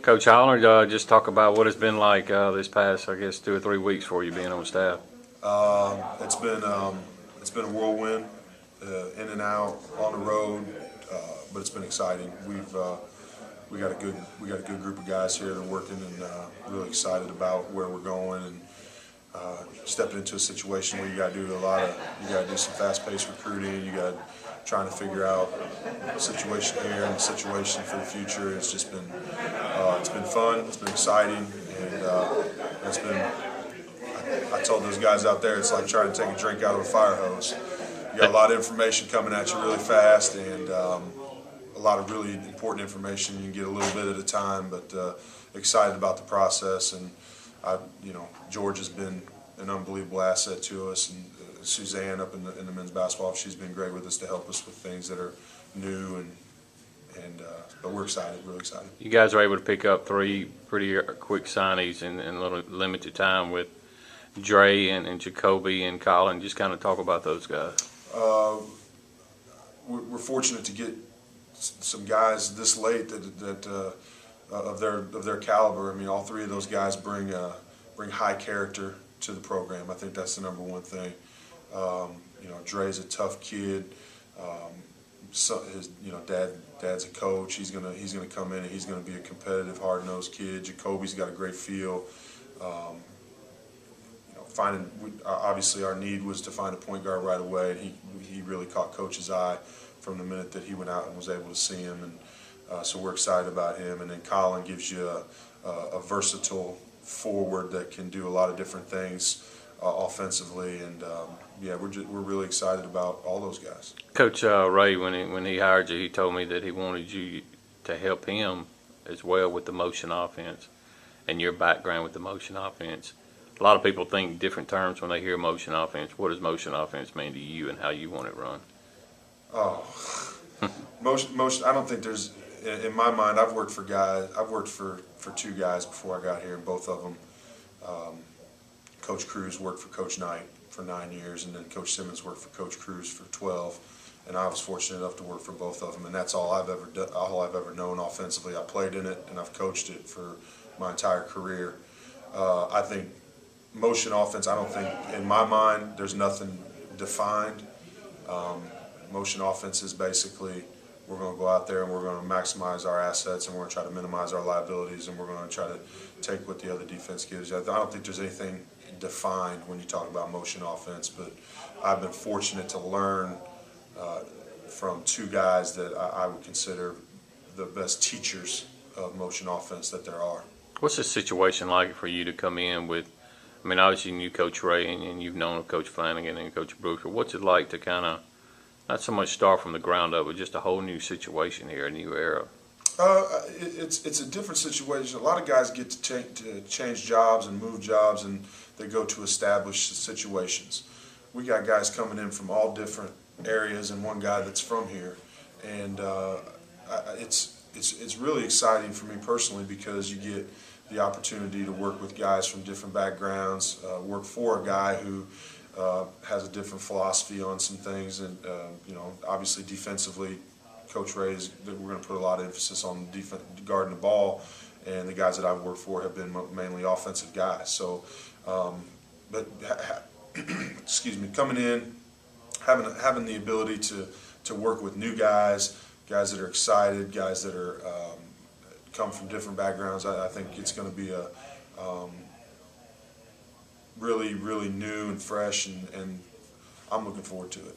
Coach Hollender, just talk about what it's been like this past, I guess, 2 or 3 weeks for you being on staff. It's been a whirlwind, in and out, on the road, but it's been exciting. We got a good group of guys here that are working, and really excited about where we're going, and stepping into a situation where you got to do some fast-paced recruiting. You got trying to figure out the situation here and the situation for the future. It's just been it's been fun. It's been exciting, and it's been. I told those guys out there, it's like trying to take a drink out of a fire hose. You got a lot of information coming at you really fast, and a lot of really important information. You can get a little bit at a time, but excited about the process. And George has been an unbelievable asset to us, and Suzanne up in the men's basketball, she's been great with us to help us with things that are new, but we're excited, really excited. You guys were able to pick up 3 pretty quick signings in a little limited time with Dre and Jacoby and Colin. Just kind of talk about those guys. We're fortunate to get some guys this late that of their caliber. I mean, all 3 of those guys bring high character to the program. I think that's the number one thing. Dre's a tough kid. His dad's a coach. He's gonna come in and he's gonna be a competitive, hard-nosed kid. Jacoby's got a great feel. Obviously our need was to find a point guard right away, and he really caught Coach's eye from the minute that he went out and was able to see him, and so we're excited about him. And then Colin gives you a versatile forward that can do a lot of different things offensively, and we're really excited about all those guys. Coach Ray, when he hired you, he told me that he wanted you to help him as well with the motion offense and your background with the motion offense. A lot of people think different terms when they hear motion offense. What does motion offense mean to you, and how you want it run? Oh, motion. I don't think there's. In my mind, I've worked for 2 guys before I got here, and both of them. Coach Cruz worked for Coach Knight for 9 years, and then Coach Simmons worked for Coach Cruz for 12. And I was fortunate enough to work for both of them, and that's all I've ever known offensively. I played in it, and I've coached it for my entire career. I think motion offense, I don't think, in my mind, there's nothing defined. Motion offense is basically, we're going to go out there and we're going to maximize our assets, and we're going to try to minimize our liabilities, and we're going to try to take what the other defense gives you. I don't think there's anything defined when you talk about motion offense, but I've been fortunate to learn from 2 guys that I would consider the best teachers of motion offense that there are. What's the situation like for you to come in with, I mean, obviously you knew Coach Ray and you've known Coach Flanagan and Coach Brooks, but what's it like to kind of, not so much start from the ground up, but just a whole new situation here, a new era? It's a different situation. A lot of guys get to change jobs and move jobs, and they go to established situations. We got guys coming in from all different areas, and one guy that's from here, and it's really exciting for me personally, because you get the opportunity to work with guys from different backgrounds, work for a guy who has a different philosophy on some things, and obviously defensively, Coach Ray we're going to put a lot of emphasis on guarding the ball, and the guys that I've worked for have been mainly offensive guys. So, excuse me, coming in, having the ability to work with new guys that are excited, guys that are come from different backgrounds, I think it's going to be a really, really new and fresh, and I'm looking forward to it.